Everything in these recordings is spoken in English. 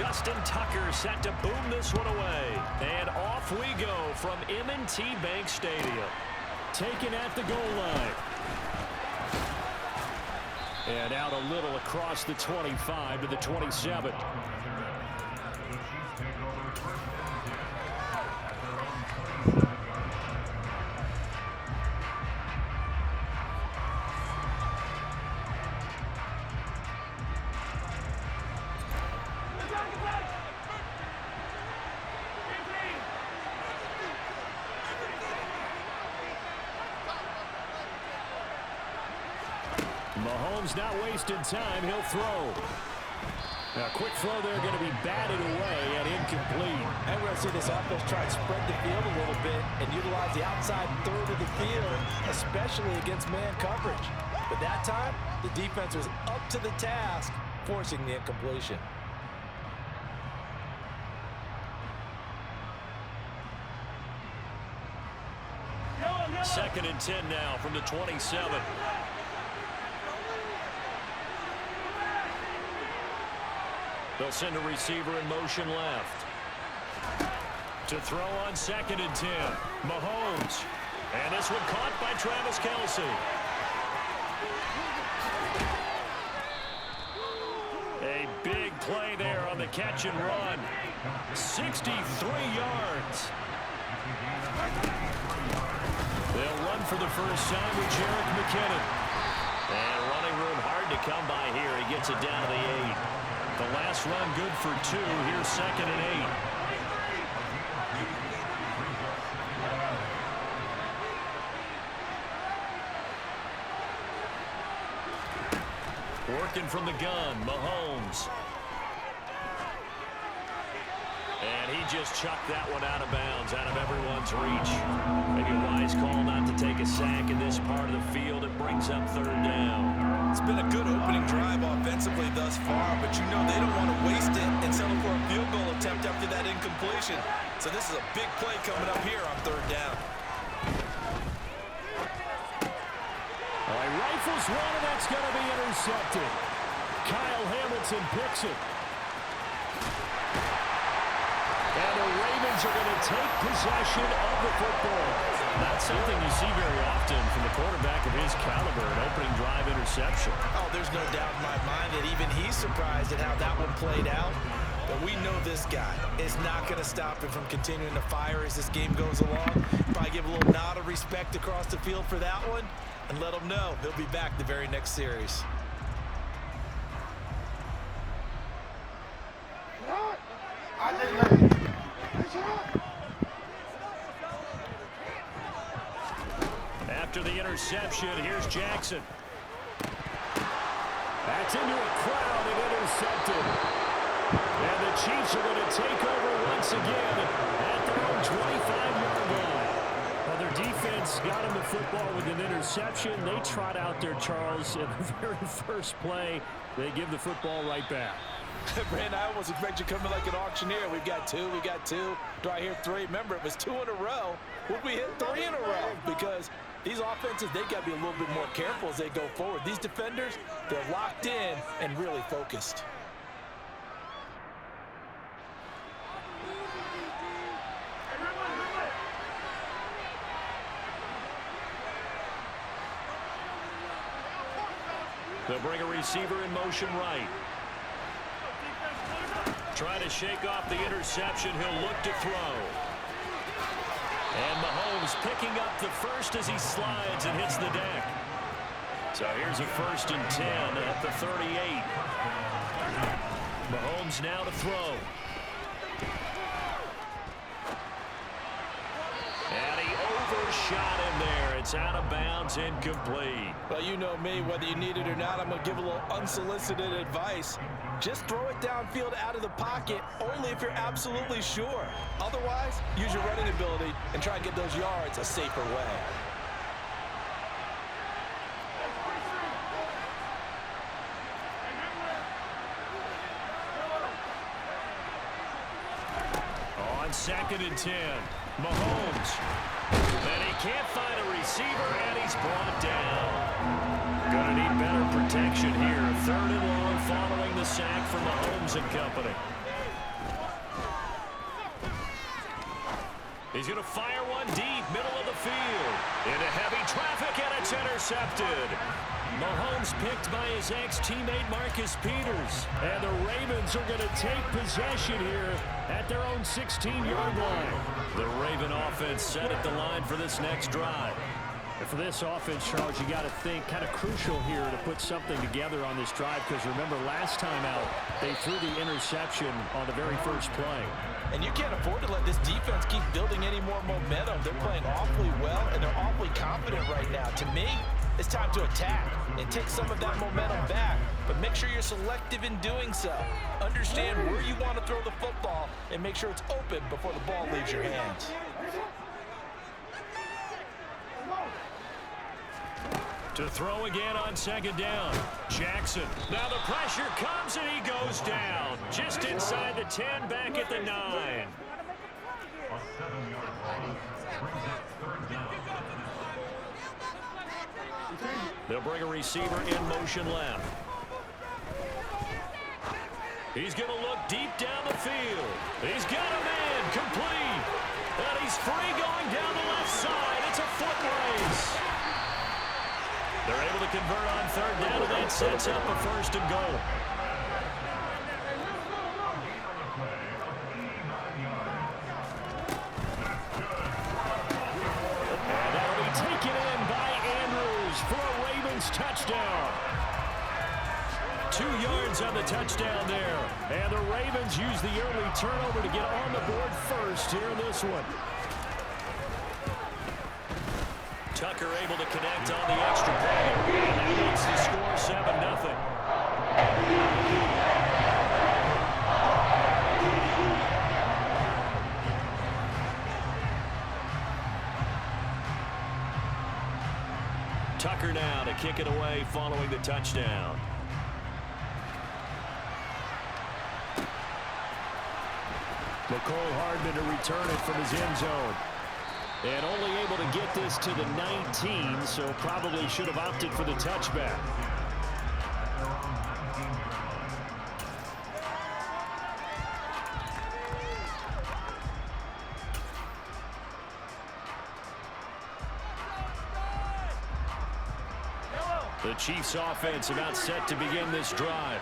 Justin Tucker set to boom this one away. And off we go from M&T Bank Stadium. Taken at the goal line. And out a little across the 25 to the 27. Mahomes not wasting time. He'll throw. A quick throw there going to be batted away and incomplete. And we're going to see this offense try to spread the field a little bit and utilize the outside third of the field, especially against man coverage. But that time, the defense was up to the task, forcing the incompletion. Second and 10 now from the 27. They'll send a receiver in motion left. To throw on second and 10. Mahomes. And this one caught by Travis Kelce. A big play there on the catch and run. 63 yards. They'll run for the first time with Jerick McKinnon. And running room hard to come by here. He gets it down to the 8. The last run good for 2. Here's second and 8. Working from the gun, Mahomes. And he just chucked that one out of bounds, out of everyone's reach. Maybe a wise call not to take a sack in this part of the field. It brings up third down. It's been a good opening drive offensively thus far, but you know they don't want to waste it and settle for a field goal attempt after that incompletion. So this is a big play coming up here on third down. All right, rifles one, and that's going to be intercepted. Kyle Hamilton picks it. And the Ravens are going to take possession of the football. Not something you see very often from the quarterback of his caliber, an opening drive interception. Oh, there's no doubt in my mind that even he's surprised at how that one played out. But we know this guy is not going to stop him from continuing to fire as this game goes along. Probably give a little nod of respect across the field for that one and let him know he'll be back the very next series. After the interception, here's Jackson. That's into a crowd and intercepted. And the Chiefs are going to take over once again at their own 25-yard line. Well, their defense got him the football with an interception. They trot out there, Charles, in the very first play. They give the football right back. Brandon, I almost expect you to come in like an auctioneer. We've got 2, we got 2. Do I hear 3? Remember, it was 2 in a row. Would we hit 3 in a row? Because these offenses, they got to be a little bit more careful as they go forward. These defenders, they're locked in and really focused. They'll bring a receiver in motion right. Trying to shake off the interception. He'll look to throw. And Mahomes picking up the first as he slides and hits the deck. So here's a 1st and 10 at the 38. Mahomes now to throw. And he overshot him there. It's out of bounds, incomplete. Well, you know me, whether you need it or not, I'm going to give a little unsolicited advice. Just throw it downfield out of the pocket, only if you're absolutely sure. Otherwise, use your running ability and try and get those yards a safer way. On 2nd and 10, Mahomes. And he can't find a receiver, and he's brought down. Gonna need better protection here. 3rd and long following the sack from Mahomes and company. He's going to fire one deep, middle of the field. Into heavy traffic, and it's intercepted. Mahomes picked by his ex-teammate Marcus Peters. And the Ravens are going to take possession here at their own 16-yard line. The Raven offense set at the line for this next drive. And for this offense, Charles, you got to think kind of crucial here to put something together on this drive, because remember last time out, they threw the interception on the very first play. And you can't afford to let this defense keep building any more momentum. They're playing awfully well, and they're awfully confident right now. To me, it's time to attack and take some of that momentum back. But make sure you're selective in doing so. Understand where you want to throw the football and make sure it's open before the ball leaves your hands. To throw again on second down. Jackson. Now the pressure comes and he goes down. Just inside the 10, back at the 9. They'll bring a receiver in motion left. He's going to look deep down the field. He's got a man complete. And he's free going down the left side. It's a foot race. They're able to convert on third down, and that sets up a first and goal. And that'll be taken in by Andrews for a Ravens touchdown. 2 yards on the touchdown there. And the Ravens use the early turnover to get on the board first here in this one. Tucker able to connect on the extra point. And that makes the score 7-0. Tucker now to kick it away following the touchdown. Mecole Hardman to return it from his end zone. And only able to get this to the 19, so probably should have opted for the touchback. The Chiefs offense about set to begin this drive.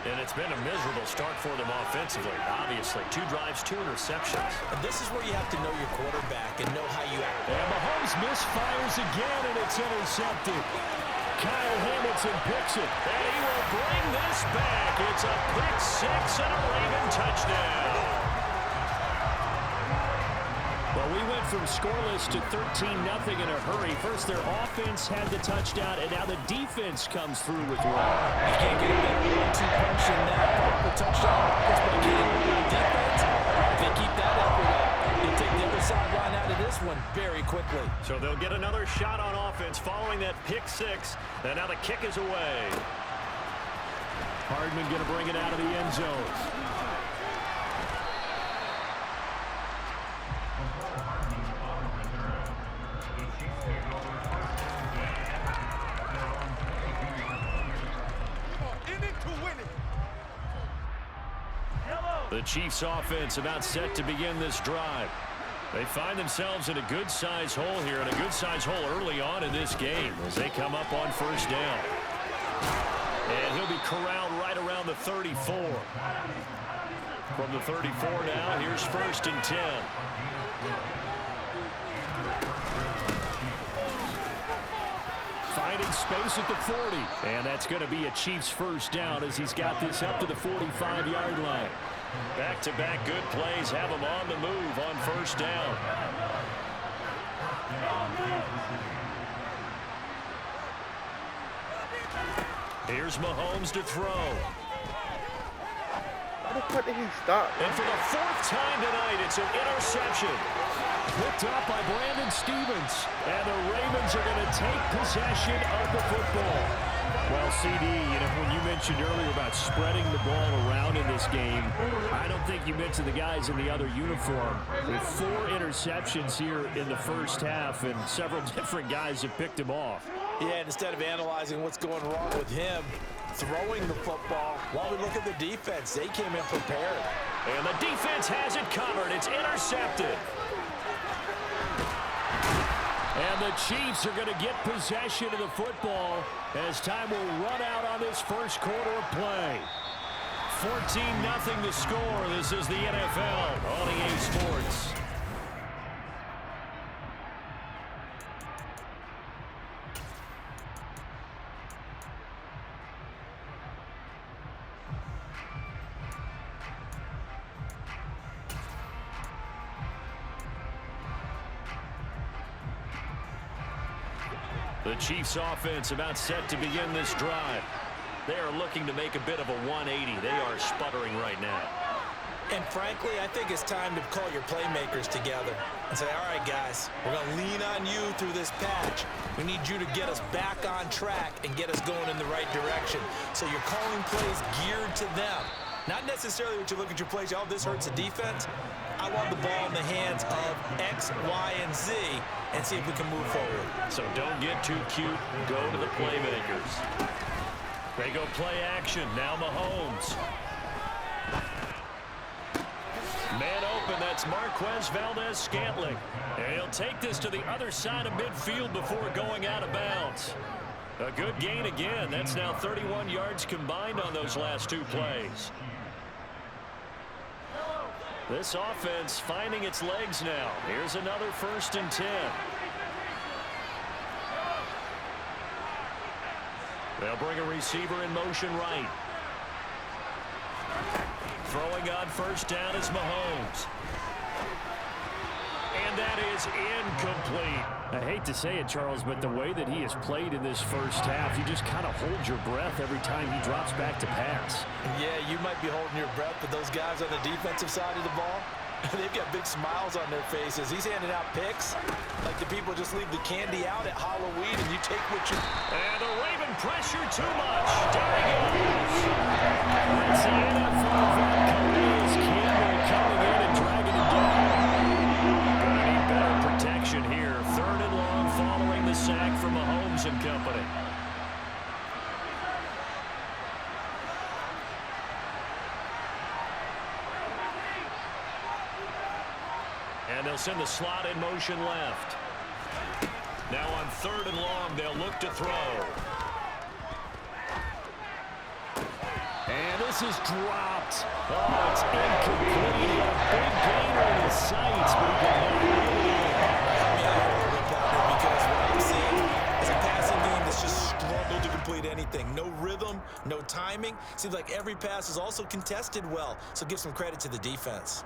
And it's been a miserable start for them offensively, obviously. 2 drives, 2 interceptions. And this is where you have to know your quarterback and know how you act. And Mahomes misfires again, and it's intercepted. Kyle Hamilton picks it, and he will bring this back. It's a pick 6 and a Raven touchdown. Well, we went from scoreless to 13-0 in a hurry. First, their offense had the touchdown, and now the defense comes through with one. You can't get a better 1-2 punch than that. The touchdown offense by getting on defense. If they keep that effort up, they'll take the other sideline out of this one very quickly. So they'll get another shot on offense following that pick 6, and now the kick is away. Hardman going to bring it out of the end zone. The Chiefs offense about set to begin this drive. They find themselves in a good-sized hole here, and a good-sized hole early on in this game as they come up on first down. And he'll be corralled right around the 34. From the 34 now, here's first and 10. Finding space at the 40. And that's going to be a Chiefs first down as he's got this up to the 45-yard line. Back-to-back good plays have him on the move on first down. Here's Mahomes to throw. How the fuck did he stop? And for the 4th time tonight, it's an interception. Picked up by Brandon Stevens. And the Ravens are going to take possession of the football. Well, CD, when you mentioned earlier about spreading the ball around in this game, I don't think you mentioned the guys in the other uniform. With 4 interceptions here in the first half, and several different guys have picked him off. Yeah, and instead of analyzing what's going wrong with him, throwing the football, while we look at the defense, they came in prepared. And the defense has it covered. It's intercepted. the Chiefs are going to get possession of the football as time will run out on this first quarter of play. 14-0 the score. This is the NFL on EA Sports. The Chiefs offense about set to begin this drive. They are looking to make a bit of a 180. They are sputtering right now. And frankly, I think it's time to call your playmakers together and say, all right, guys, we're going to lean on you through this patch. We need you to get us back on track and get us going in the right direction. So you're calling plays geared to them. Not necessarily what you look at your plays, oh, this hurts the defense. I want the ball in the hands of X, Y, and Z and see if we can move forward. So don't get too cute. Go to the playmakers. They go play action. Now Mahomes. Man open. That's Marquez Valdes-Scantling. And he'll take this to the other side of midfield before going out of bounds. A good gain again. That's now 31 yards combined on those last two plays. This offense finding its legs now. Here's another 1st and 10. They'll bring a receiver in motion right. Throwing on 1st down is Mahomes. And that is incomplete. I hate to say it, Charles, but the way that he has played in this first half, you just kind of hold your breath every time he drops back to pass. Yeah, you might be holding your breath, but those guys on the defensive side of the ball, they've got big smiles on their faces. He's handing out picks like the people just leave the candy out at Halloween and you take what you... And the Raven pressure too much. Down he goes. That's the NFL Calais Campbell coming in and dragging it down. Gonna need better protection here. 3rd and long following the sack from Mahomes and company. And they'll send the slot in motion left. Now on 3rd and long, they'll look to throw. And this is dropped. Oh, it's incomplete. A big gainer in his sights, but he got because what I'm seeing is a passing game that's just struggled to complete anything. No rhythm, no timing. Seems like every pass is also contested well, so give some credit to the defense.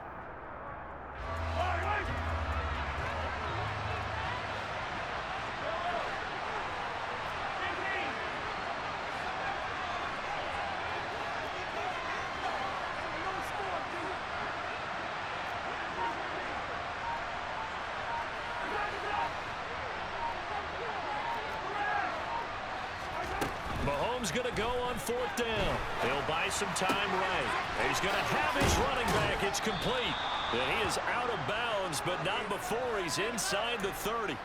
Mahomes going to go on 4th down. He'll buy some time right. He's going to have his running back. It's complete. And he is out of bounds, but not before he's inside the 30.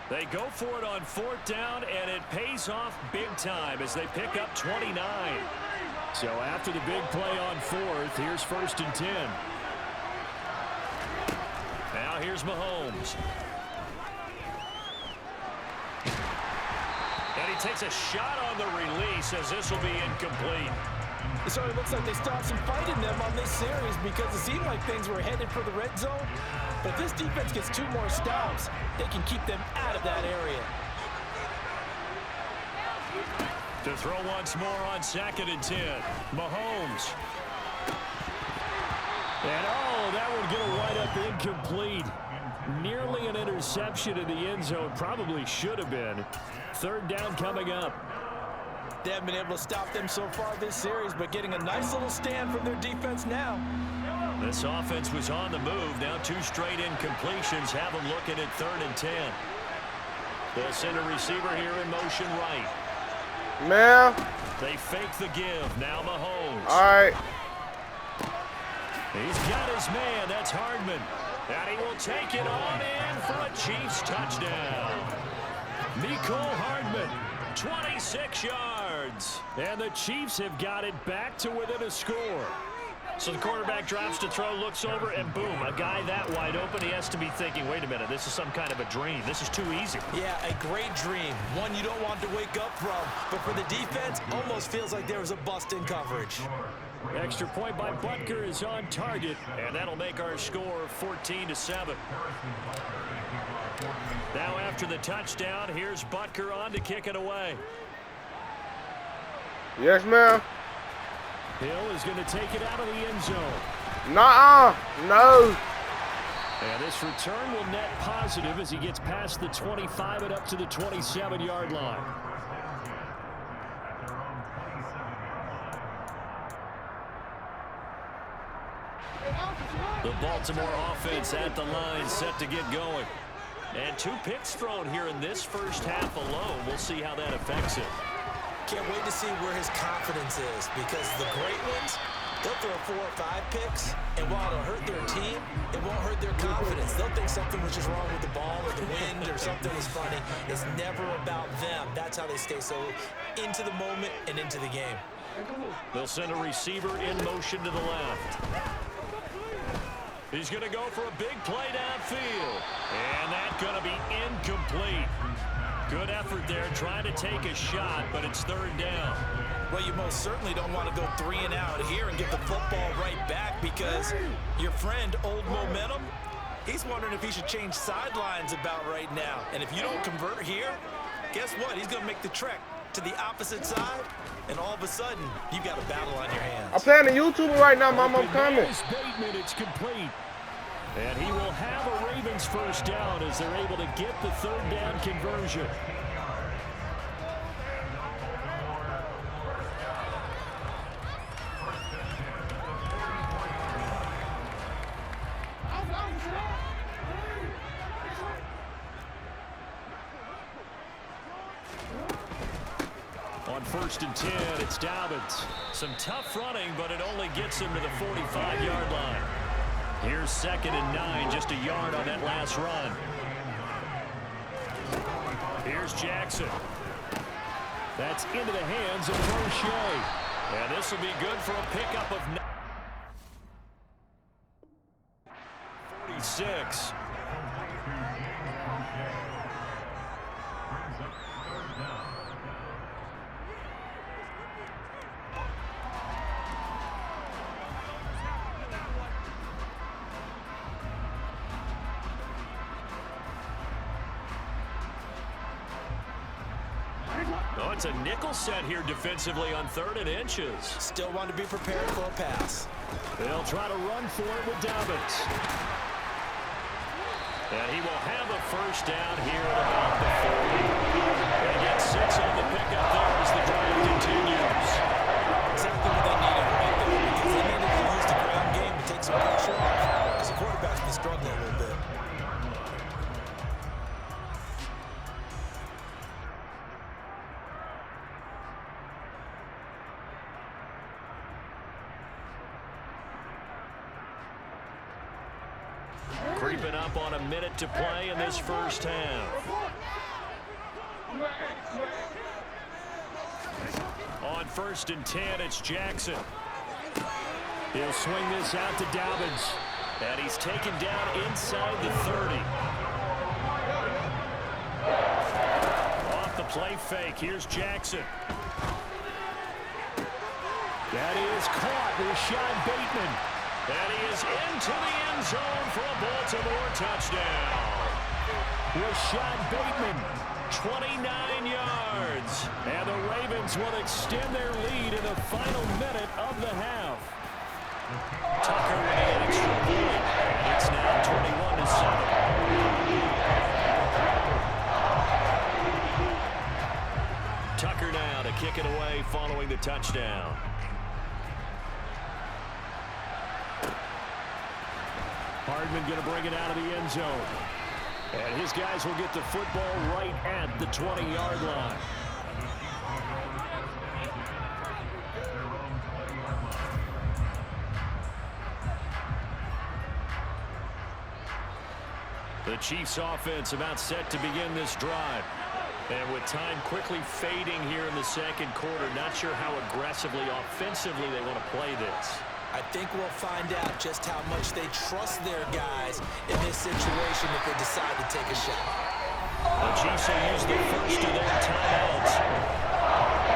They go for it on 4th down, and it pays off big time as they pick up 29. So after the big play on 4th, here's 1st and 10. Now here's Mahomes. And he takes a shot on the release as this will be incomplete. It sort of looks like they stopped some fight in them on this series because it seemed like things were headed for the red zone. But if this defense gets 2 more stops, they can keep them out of that area. To throw once more on 2nd and 10. Mahomes. And oh, that would get a right up incomplete. Nearly an interception in the end zone. Probably should have been. 3rd down coming up. They haven't been able to stop them so far this series, but getting a nice little stand from their defense now. This offense was on the move. Now 2 straight incompletions have them looking at 3rd and 10. They'll send a receiver here in motion right. Man. They fake the give. Now Mahomes. All right. He's got his man. That's Hardman. And he will take it on in for a Chiefs touchdown. Mecole Hardman, 26 yards. And the Chiefs have got it back to within a score. So the quarterback drops to throw, looks over, and boom, a guy that wide open. He has to be thinking, wait a minute, this is some kind of a dream. This is too easy. Yeah, a great dream. One you don't want to wake up from. But for the defense, almost feels like there was a bust in coverage. Extra point by Butker is on target, and that'll make our score 14-7. Now after the touchdown, here's Butker on to kick it away. Yes, ma'am. Hill is going to take it out of the end zone. Nuh-uh. No. And this return will net positive as he gets past the 25 and up to the 27-yard line. The Baltimore offense at the line, set to get going. And 2 picks thrown here in this first half alone. We'll see how that affects it. Can't wait to see where his confidence is, because the great ones, they'll throw 4 or 5 picks, and while it'll hurt their team, it won't hurt their confidence. They'll think something was just wrong with the ball or the wind or something was funny. It's never about them. That's how they stay so into the moment and into the game. They'll send a receiver in motion to the left. He's going to go for a big play downfield. And that's going to be incomplete. Good effort there, trying to take a shot, but it's 3rd down. Well, you most certainly don't want to go 3 and out here and get the football right back, because your friend, Old Momentum, he's wondering if he should change sidelines about right now. And if you don't convert here, guess what? He's going to make the trek to the opposite side, and all of a sudden, you've got a battle on your hands. I'm playing the YouTuber right now, Mom. I'm coming. Bateman, it's complete. And he will have a Ravens first down as they're able to get the 3rd down conversion. On 1st and 10, it's Dobbins. Some tough running, but it only gets him to the 45-yard line. Here's 2nd and 9, just a yard on that last run. Here's Jackson. That's into the hands of Roche. And this will be good for a pickup of 46. Oh, it's a nickel set here defensively on 3rd and inches. Still want to be prepared for a pass. They'll try to run for it with Dobbins. And he will have a first down here at about the 40. They get 6 on the pickup there as the drive continues. Exactly what they needed right there, because they needed to use the ground game to take some pressure off, because the quarterback's been struggling a little bit. Creeping up on a minute to play in this first half. On 1st and 10, it's Jackson. He'll swing this out to Dobbins. And he's taken down inside the 30. Off the play fake, here's Jackson. That is caught, Rashad Bateman. And he is into the end zone for a Baltimore touchdown. Rashad Bateman, 29 yards. And the Ravens will extend their lead in the final minute of the half. Tucker with an extra point. And it's now 21-7. Tucker now to kick it away following the touchdown. Hardman going to bring it out of the end zone. And his guys will get the football right at the 20-yard line. The Chiefs offense about set to begin this drive. And with time quickly fading here in the second quarter, not sure how aggressively, offensively they want to play this. I think we'll find out just how much they trust their guys in this situation if they decide to take a shot. The Chiefs will use the first of their timeouts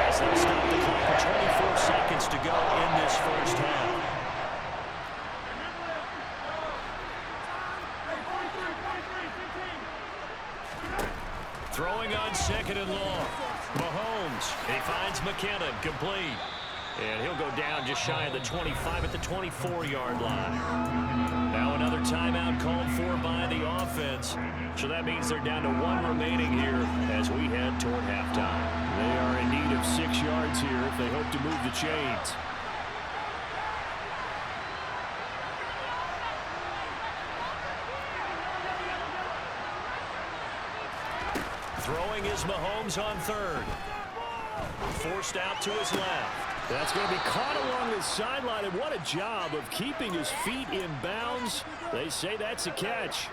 as they stop the clock with 24 seconds to go in this first half. Throwing on second and long. Mahomes, he finds McKinnon, complete. And he'll go down just shy of the 25 at the 24-yard line. Now another timeout called for by the offense. So that means they're down to 1 remaining here as we head toward halftime. They are in need of 6 yards here if they hope to move the chains. Throwing is Mahomes on third. Forced out to his left. That's going to be caught along the sideline, and what a job of keeping his feet in bounds. They say that's a catch.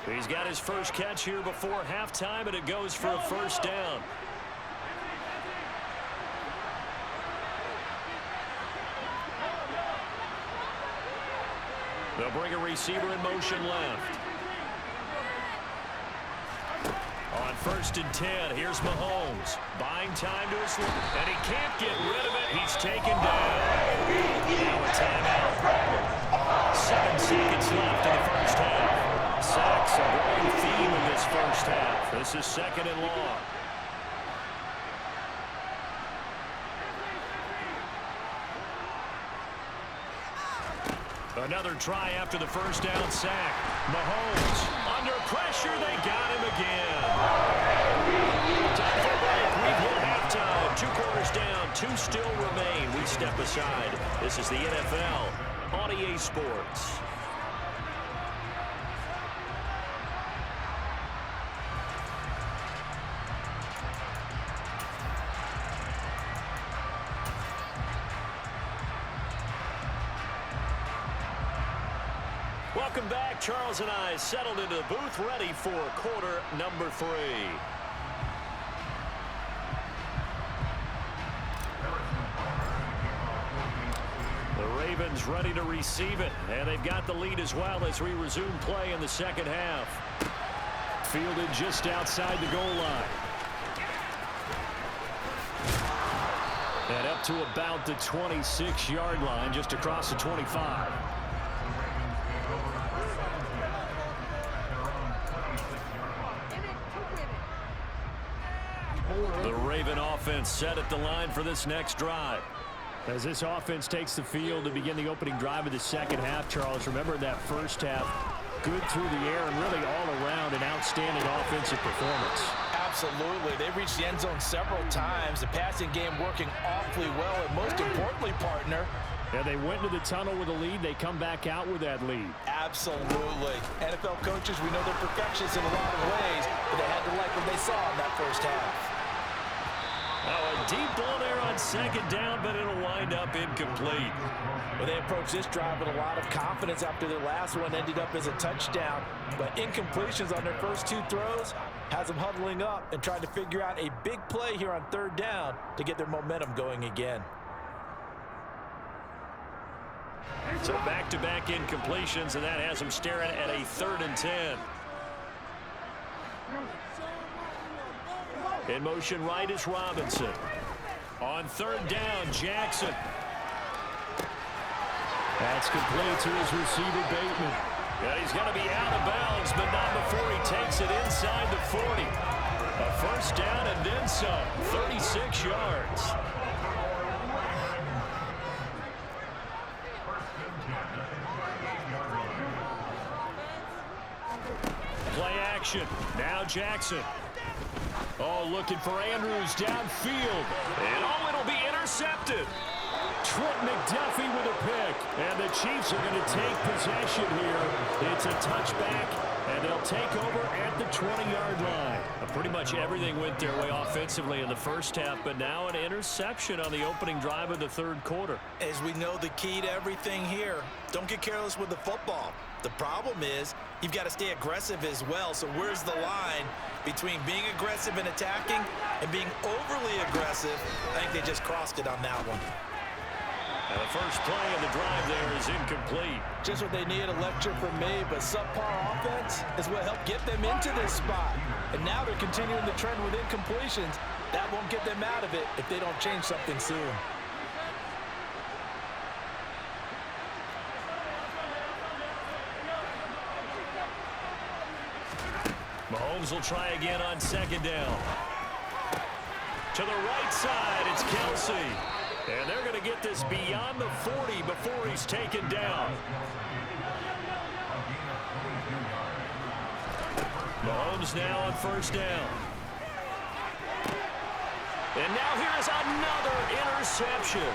He's got his first catch here before halftime, and it goes for a first down. They'll bring a receiver in motion left. On 1st and 10, here's Mahomes. Buying time to his left, and he can't get rid of it. He's taken down. Now a timeout. 7 seconds left in the first half. Sacks a running theme in this first half. This is second and long. Another try after the first down sack. Mahomes under pressure. They got him again. Time for a break. We've hit halftime. 2 quarters down. 2 still remain. We step aside. This is the NFL on EA Sports. Welcome back. Charles and I settled into the booth, ready for quarter number 3. The Ravens ready to receive it, and they've got the lead as well as we resume play in the second half. Fielded just outside the goal line. And up to about the 26-yard line, just across the 25. The Raven offense set at the line for this next drive. As this offense takes the field to begin the opening drive of the second half, Charles, remember that first half, good through the air and really all around an outstanding offensive performance. Absolutely. They reached the end zone several times. The passing game working awfully well, and most importantly, partner, yeah, they went to the tunnel with a lead. They come back out with that lead. Absolutely. NFL coaches, we know they're perfectionists in a lot of ways, but they had to like what they saw in that first half. Oh, a deep ball there on second down, but it'll wind up incomplete. Well, they approached this drive with a lot of confidence after their last one ended up as a touchdown. But incompletions on their first 2 throws has them huddling up and trying to figure out a big play here on third down to get their momentum going again. So back-to-back incompletions, and that has them staring at a 3rd and 10. In motion right is Robinson. On 3rd down, Jackson. That's complete to his receiver, Bateman. Yeah, he's going to be out of bounds, but not before he takes it inside the 40. A first down and then some, 36 yards. Play action. Now Jackson. Oh, looking for Andrews downfield. And oh, it'll be intercepted. Trent McDuffie with a pick. And the Chiefs are going to take possession here. It's a touchback, and they'll take over at the 20-yard line. Pretty much everything went their way offensively in the first half, but now an interception on the opening drive of the 3rd quarter. As we know, the key to everything here, don't get careless with the football. The problem is you've got to stay aggressive as well. So where's the line between being aggressive and attacking and being overly aggressive? I think they just crossed it on that one. And the first play of the drive there is incomplete. Just what they need, a lecture from me, but subpar offense is what helped get them into this spot. And now they're continuing the trend with incompletions. That won't get them out of it if they don't change something soon. Mahomes will try again on second down. To the right side, it's Kelsey. And they're going to get this beyond the 40 before he's taken down. Mahomes now on first down. And now here's another interception.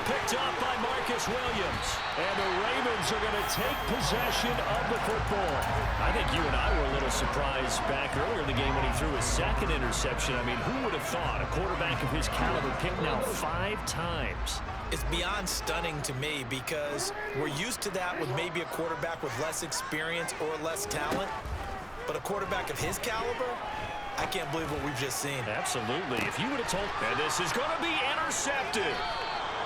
Picked up by Marcus Williams. And the Ravens are going to take possession of the football. I think you and I were a little surprised back earlier in the game when he threw his second interception. I mean, who would have thought a quarterback of his caliber picked now 5 times? It's beyond stunning to me because we're used to that with maybe a quarterback with less experience or less talent. But a quarterback of his caliber, I can't believe what we've just seen. Absolutely. If you would have told me this is going to be intercepted.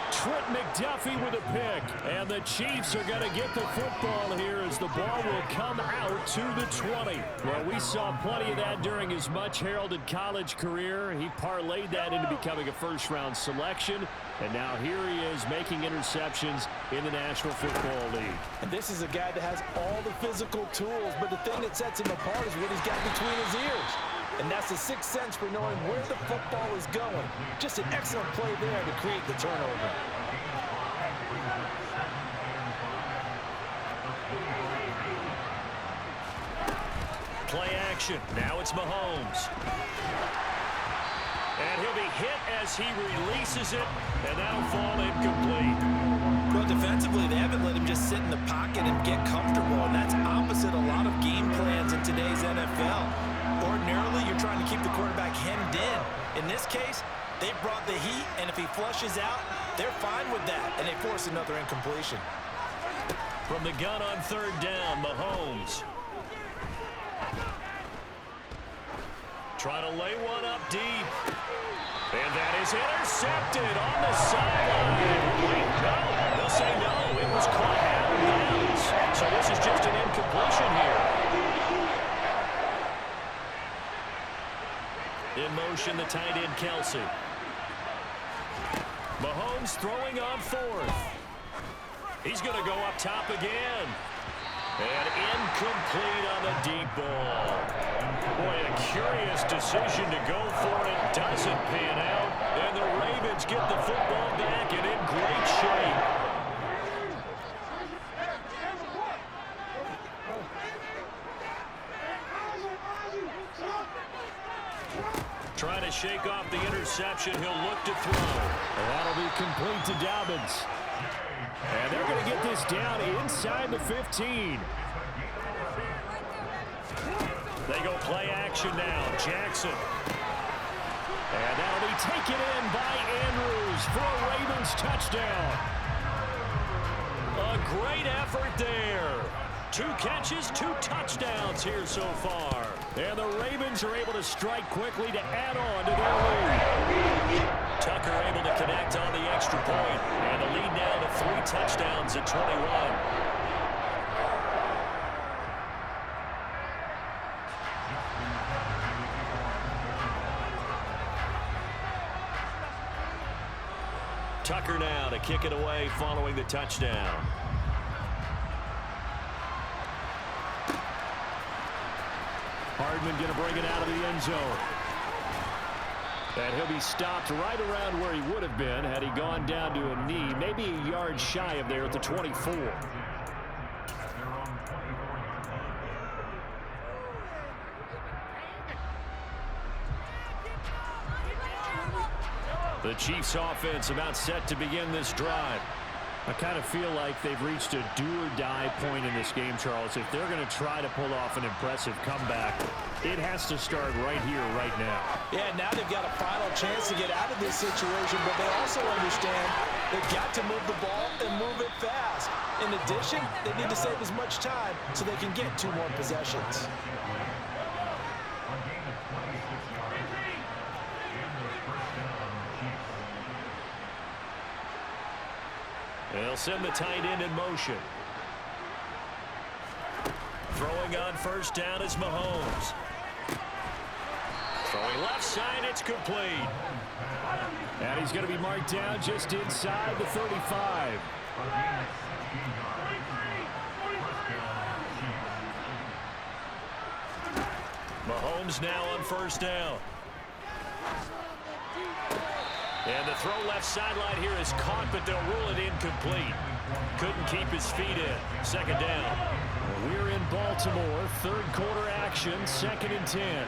Trent McDuffie with a pick, and the Chiefs are going to get the football here as the ball will come out to the 20. Well, we saw plenty of that during his much-heralded college career. He parlayed that into becoming a first-round selection, and now here he is making interceptions in the National Football League. And this is a guy that has all the physical tools, but the thing that sets him apart is what he's got between his ears. And that's the sixth sense for knowing where the football is going. Just an excellent play there to create the turnover. Play action. Now it's Mahomes. And he'll be hit as he releases it, and that'll fall incomplete. Well, defensively, they haven't let him just sit in the pocket and get comfortable, and that's opposite a lot of game plans in today's NFL. Ordinarily, you're trying to keep the quarterback hemmed in. In this case, they brought the heat, and if he flushes out, they're fine with that, and they force another incompletion. From the gun on third down, Mahomes. Trying to lay one up deep. And that is intercepted on the sideline. Wait, no. They'll say no. It was caught out of bounds. So this is just an incompletion here. In motion, the tight end, Kelsey. Mahomes throwing on fourth. He's going to go up top again. And incomplete on the deep ball. Boy, a curious decision to go for it. Doesn't pan out. And the Ravens get the football back and in great shape. Trying to shake off the interception. He'll look to throw. And that'll be complete to Dobbins. And they're going to get this down inside the 15. They go play action now. Jackson. And that'll be taken in by Andrews for a Ravens touchdown. A great effort there. 2 catches, 2 touchdowns here so far. And the Ravens are able to strike quickly to add on to their lead. Tucker able to connect on the extra point. And the lead now to 3 touchdowns at 21. Tucker now to kick it away following the touchdown. Hardman going to bring it out of the end zone. And he'll be stopped right around where he would have been had he gone down to a knee, maybe a yard shy of there at the 24. The Chiefs offense about set to begin this drive. I kind of feel like they've reached a do-or-die point in this game, Charles. If they're going to try to pull off an impressive comeback, it has to start right here, right now. Yeah, now they've got a final chance to get out of this situation, but they also understand they've got to move the ball and move it fast. In addition, they need to save as much time so they can get 2 more possessions. They'll send the tight end in motion. Throwing on first down is Mahomes. Throwing left side, it's complete. And he's going to be marked down just inside the 35. Mahomes now on first down. And the throw left sideline here is caught, but they'll rule it incomplete. Couldn't keep his feet in. Second down. We're in Baltimore. Third quarter action. 2nd and 10.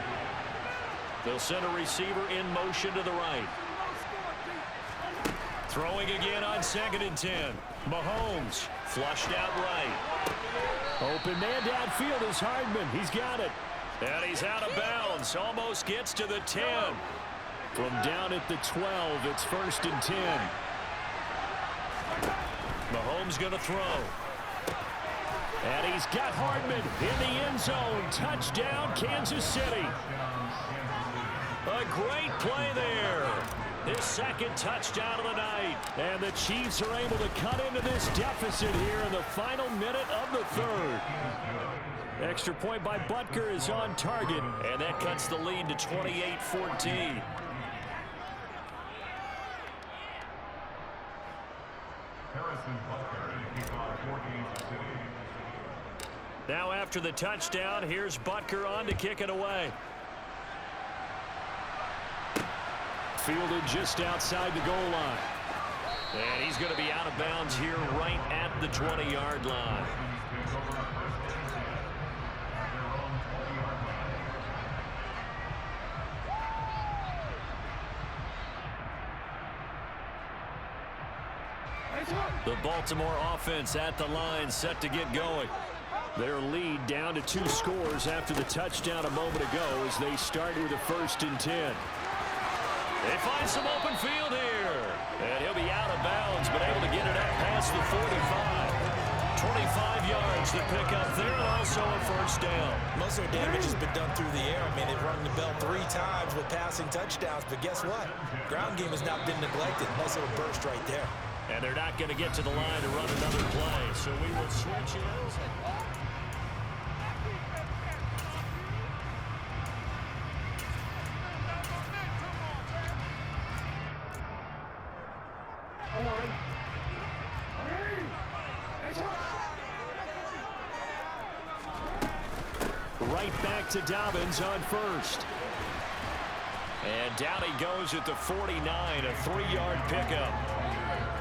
They'll send a receiver in motion to the right. Throwing again on 2nd and 10. Mahomes flushed out right. Open man downfield is Hardman. He's got it. And he's out of bounds. Almost gets to the 10. From down at the 12, it's 1st and 10. Mahomes going to throw. And he's got Hardman in the end zone. Touchdown, Kansas City. A great play there. His second touchdown of the night. And the Chiefs are able to cut into this deficit here in the final minute of the third. Extra point by Butker is on target. And that cuts the lead to 28-14. Now after the touchdown, here's Butker on to kick it away. Fielded just outside the goal line. And he's going to be out of bounds here right at the 20-yard line. The Baltimore offense at the line, set to get going. Their lead down to 2 scores after the touchdown a moment ago as they start with a 1st and 10. They find some open field here. And he'll be out of bounds, but able to get it up past the 45. 25 yards to pick up there, and also a 1st down. Most of the damage has been done through the air. I mean, they've rung the bell 3 times with passing touchdowns, but guess what? Ground game has not been neglected. Nice little burst right there. And they're not going to get to the line to run another play, so we will switch it. Right back to Dobbins on first. And down he goes at the 49, a 3-yard pickup.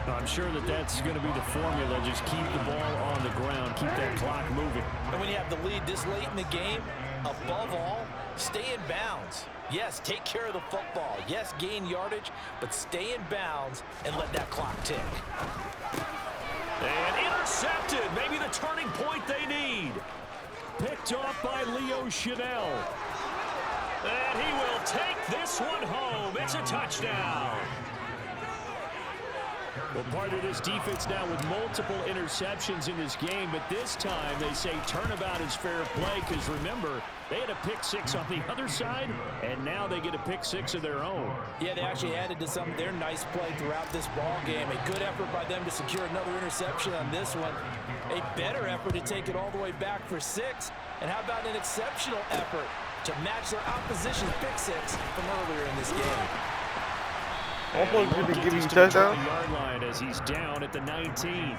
I'm sure that that's going to be the formula. Just keep the ball on the ground, keep that clock moving. And when you have the lead this late in the game, above all, stay in bounds. Yes, take care of the football. Yes, gain yardage, but stay in bounds and let that clock tick. And intercepted. Maybe the turning point they need. Picked off by Leo Chanel. And he will take this one home. It's a touchdown. Well, part of this defense now with multiple interceptions in this game, but this time they say turnabout is fair play because, remember, they had a pick 6 on the other side, and now they get a pick 6 of their own. Yeah, they actually added to some of their nice play throughout this ball game. A good effort by them to secure another interception on this one. A better effort to take it all the way back for 6. And how about an exceptional effort to match their opposition's pick 6 from earlier in this game? Almost didn't give you a touchdown. Yard line as he's down at the 19.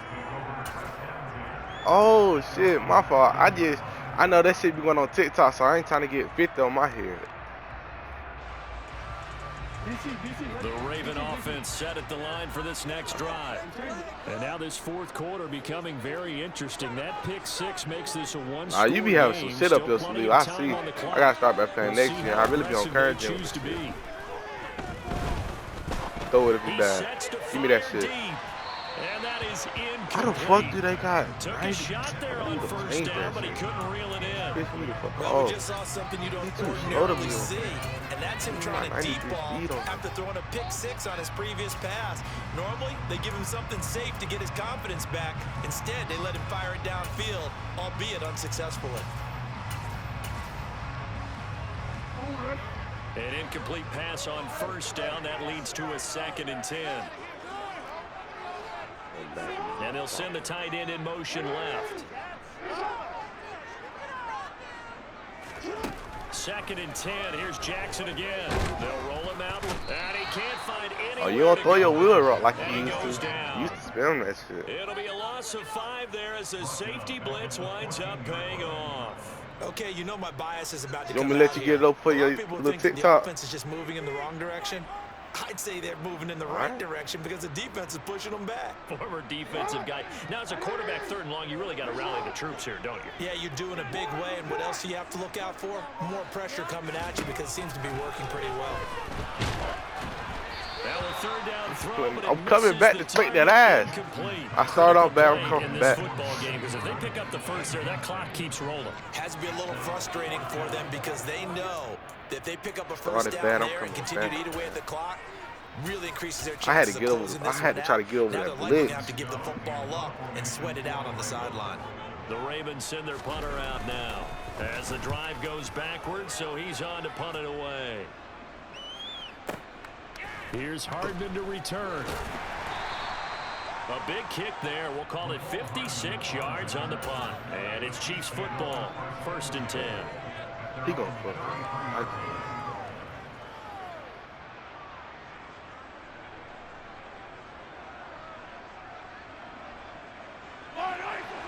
Oh shit, my fault. I know that shit be going on TikTok, so I ain't trying to get 50 on my head. The Raven offense set at the line for this next drive. And now this 4th quarter becoming very interesting. That pick 6 makes this a 1-score You be having game. some sit up Still your plenty sleeve. of I time see. on the clock. I gotta start back playing We'll next see year. how I really be aggressive they encouraging. choose to be. Throw it if you He die. sets to Give me that fire shit. deep. And that is incomplete. How the fuck do they got Took a 90? shot there on first down, but he couldn't reel it in. Bitch, me the fuck Well, we off. just saw something you don't He's too slow to ordinarily me. see, and that's him trying to 93 deep ball speed on him. after throwing a pick 6 on his previous pass. Normally, they give him something safe to get his confidence back. Instead, they let him fire it downfield, albeit unsuccessfully. An incomplete pass on first down. That leads to a 2nd and 10. back. And they'll send the tight end in motion left. 2nd and 10. Here's Jackson again. They'll roll him out, and he can't find any. Oh, you don't throw your wheel route like you used goes to. down. You used to spin that shit. It'll be a loss of 5 there as the safety blitz winds up paying off. Okay, you know my bias is about to You want come me to let out you here. get it up for A lot your of people little think that the TikTok? offense is just moving in the wrong direction. I'd say they're moving in the right direction because the defense is pushing them back. Former defensive guy. Now, as a quarterback 3rd and long, you really got to rally the troops here, don't you? Yeah, you do in a big way, and what else do you have to look out for? More pressure coming at you because it seems to be working pretty well. Now a 3rd down throw, but I'm coming back to take that ass. I started off bad, I'm coming back. Football game, because if they pick up the first there, that clock keeps rolling. Has to be a little frustrating for them because they know that if they pick up a first Started down bad, I'm there and coming continue back. to eat away at the clock, really increases their I had to chances get of over. closing I this had to one try to out. get over Now that they're likely blitz. to have to give the football up and sweat it out on the sideline. The Ravens send their punter out now as the drive goes backwards, so he's on to punt it away. Here's Hardman to return. A big kick there. We'll call it 56 yards on the punt. And it's Chiefs football. 1st and 10. He gonna fuck me.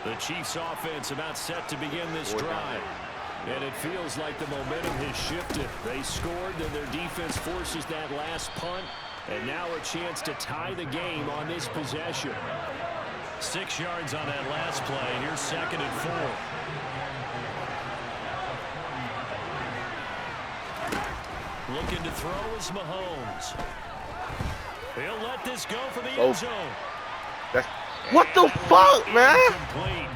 The Chiefs offense about set to begin this drive. And it feels like the momentum has shifted. They scored, then their defense forces that last punt. And now a chance to tie the game on this possession. 6 yards on that last play. Here's 2nd and 4. Looking to throw is Mahomes. He'll let this go for the end zone. What the fuck, man? Incomplete.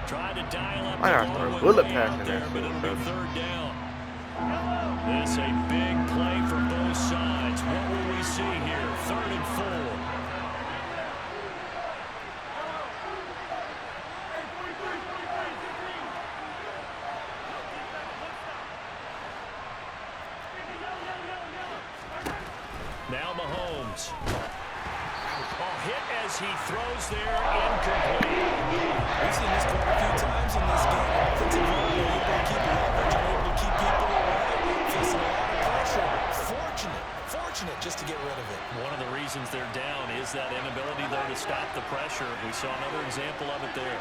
Tried to dial up I the got ball, a went bullet way pass out in there, that but shit, it'll bro. be 3rd down. This a big play for both sides. What will we see here? 3rd and 4. Now Mahomes. Hit as he throws there, incomplete. We've seen this quite a few times in this game. Offensive line, they're able to keep leverage, able to keep people away, facing a lot of pressure. Fortunate just to get rid of it. One of the reasons they're down is that inability, though, to stop the pressure. We saw another example of it there.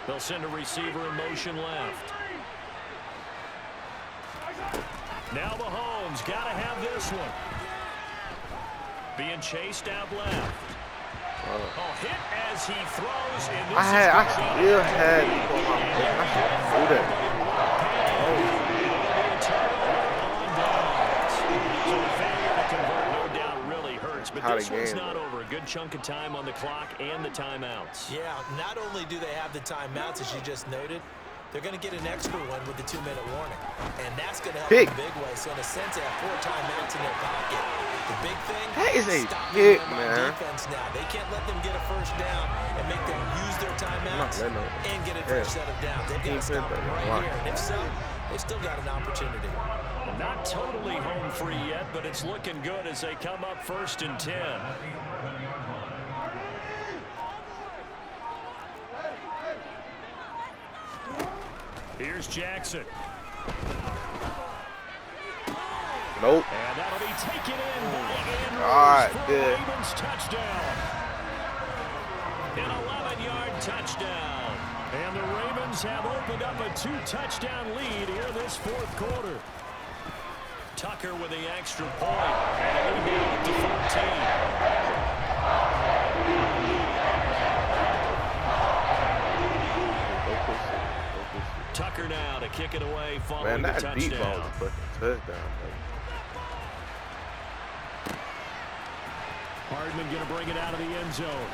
They'll send a receiver in motion left. Now Mahomes got to have this one. Being chased out left. Hit as he throws. And this I still had it for my I should do that. So the failure to convert, no doubt, really hurts. But How this the one's game, not though. over. A good chunk of time on the clock and the timeouts. Yeah, not only do they have the timeouts, as you just noted, they're going to get an extra one with the 2-minute warning. And that's going to help in a big way. So in a sense, they have 4 timeouts in their pocket. The big thing, That is a stopping pick, them on man. defense now. They can't let them get a first down and make them use their timeouts and get a fresh set of downs. They've got to stop them right here. And if so, they've still got an opportunity. Not totally home free yet, but it's looking good as they come up 1st and 10. Here's Jackson. Nope. And that'll be taken in by Andrews Alright, for a good. Ravens touchdown. An 11-yard touchdown. And the Ravens have opened up a 2-touchdown lead here this 4th quarter. Tucker with the extra point. And it'll be up to 14. Tucker now to kick it away following Man, the that deep ball touchdown. was a fucking touchdown. Hardman going to bring it out of the end zone.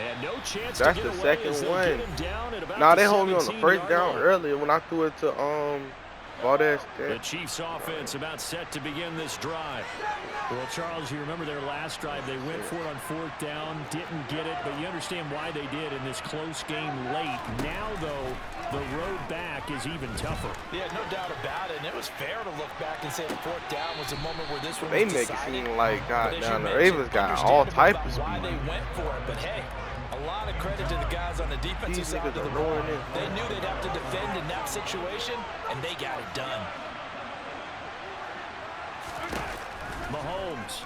And no chance That's to get the away second as they one. get him down at about Nah, the they hold me on the 17-yard first down line. earlier when I threw it to Ball that. The Chiefs offense about set to begin this drive. Well, Charles, you remember their last drive. They went for it on 4th down, didn't get it, but you understand why they did in this close game late. Now, though, the road back is even tougher. Yeah, no doubt about it. And it was fair to look back and say the 4th down was a moment where this one They was make it decided. seem like, But as goddamn, you the mentioned, Ravens got all type of why speed. they went for it. But hey, a lot of credit to the guys on the defensive These side of niggas the are ball. rolling in. They knew they'd have to defend in that situation, and they got it done. Mahomes.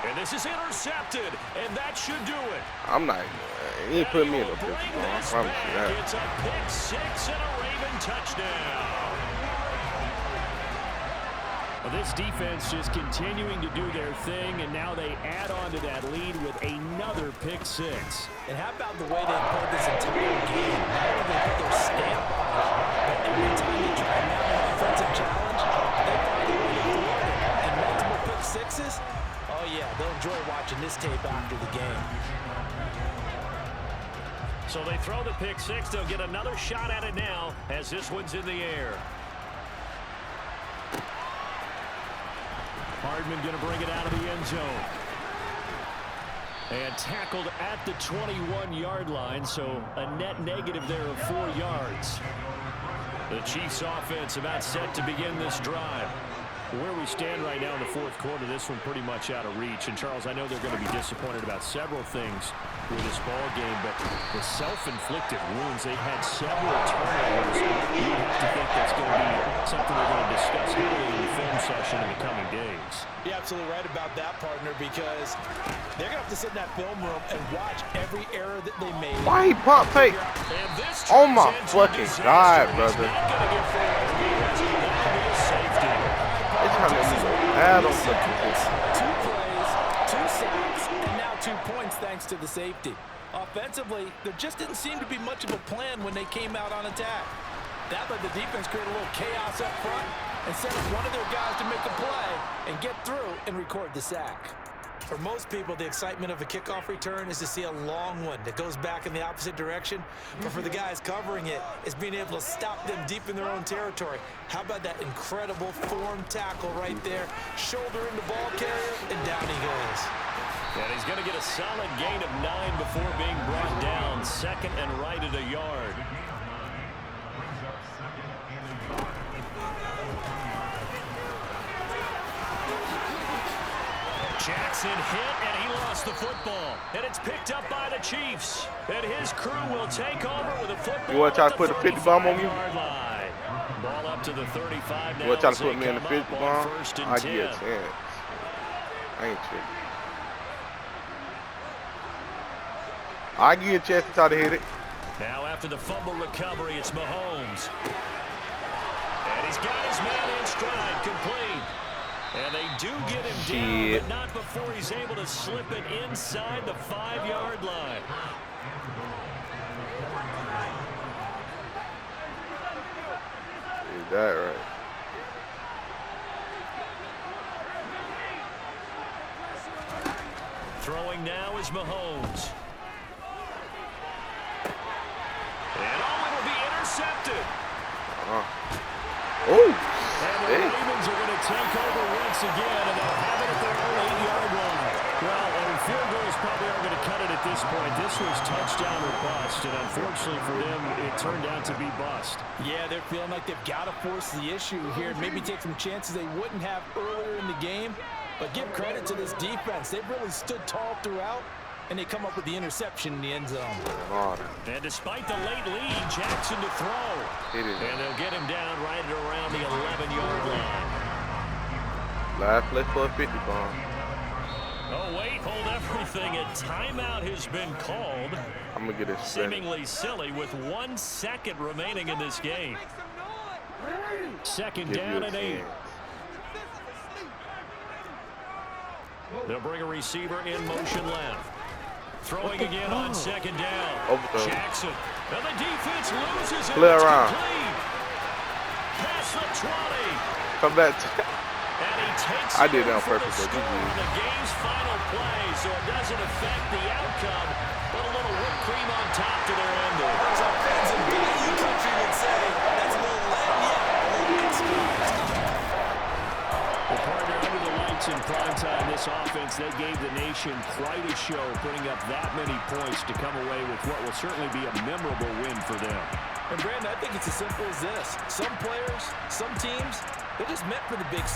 And this is intercepted, and that should do it. I'm not. He ain't put me in no Bring picture, bro. I this promise you back. that. It's a pick 6 and a Raven touchdown. Well, this defense just continuing to do their thing, and now they add on to that lead with another pick 6. And how about the way they played this entire game? Not only they put their stamp on it, but every time they try to mount an offensive challenge, they find a way to thwart it. And multiple pick 6s, oh yeah, they'll enjoy watching this tape after the game. So they throw the pick 6. They'll get another shot at it now as this one's in the air. Hardman going to bring it out of the end zone. And tackled at the 21-yard line, so a net negative there of 4 yards. The Chiefs offense about set to begin this drive. Where we stand right now in the 4th quarter, this one pretty much out of reach. And, Charles, I know they're going to be disappointed about several things with this ball game, but the self-inflicted wounds, they've had several turnovers. You have to think that's going to be something they're going to discuss heavily in the film session in the coming days. You're absolutely right about that, partner, because they're going to have to sit in that film room and watch every error that they made. Why he pump fake? And this Oh my turns into fucking disaster. God, He's brother. not going to get forward. That'll be a safety. They trying to use a bad on the 2 plays, 2 sacks, and now 2 points thanks to the safety. Offensively, there just didn't seem to be much of a plan when they came out on attack. That let the defense create a little chaos up front and set up one of their guys to make a play and get through and record the sack. For most people, the excitement of a kickoff return is to see a long one that goes back in the opposite direction. But for the guys covering it, it's being able to stop them deep in their own territory. How about that incredible form tackle right there? Shoulder into ball carrier, and down he goes. And he's going to get a solid gain of 9 before being brought down. 2nd and right at a yard. Jackson hit, and he lost the football. And it's picked up by the Chiefs. And his crew will take over with a football. You want to try to put the 50 bomb on me? Ball up to the 35 now. You want to try to as put they me in the come 50 up bomb? on 1st and I'll give you a 10. chance. I ain't tripping. I'll give you a chance to try to hit it. Now after the fumble recovery, it's Mahomes. And he's got his man in stride, complete. And they do get him down, but not before he's able to slip it inside the 5-yard line. Is that right? Throwing now is Mahomes. And it'll be intercepted. Oh, And the Ravens are going to take over once again, and they'll have it at their own 8-yard line. Well, and field goals probably aren't going to cut it at this point. This was touchdown or bust, and unfortunately for them, it turned out to be bust. Yeah, they're feeling like they've got to force the issue here and maybe take some chances they wouldn't have earlier in the game. But give credit to this defense. They've really stood tall throughout, and they come up with the interception in the end zone. And despite the late lead, Jackson to throw. It is. And they'll get him down right at around the 11-yard line. Last play for a 50 bomb. Oh, wait, hold everything. A timeout has been called. I'm going to get this Seemingly silly with 1 second remaining in this game. 2nd down and 8. They'll bring a receiver in motion left. Throwing again on 2nd down. Overthrow. Jackson. And the defense loses it. Play around. Past the 20. Come back. And he takes I did that on for purpose, the though. score on the game's final play, so it doesn't affect the outcome, but a little whipped cream on top to their ending. Those fans in BYU country will minutes in prime time, this offense, they gave the nation quite a show, putting up that many points to come away with what will certainly be a memorable win for them. And Brandon, I think it's as simple as this. Some players, some teams, they're just meant for the big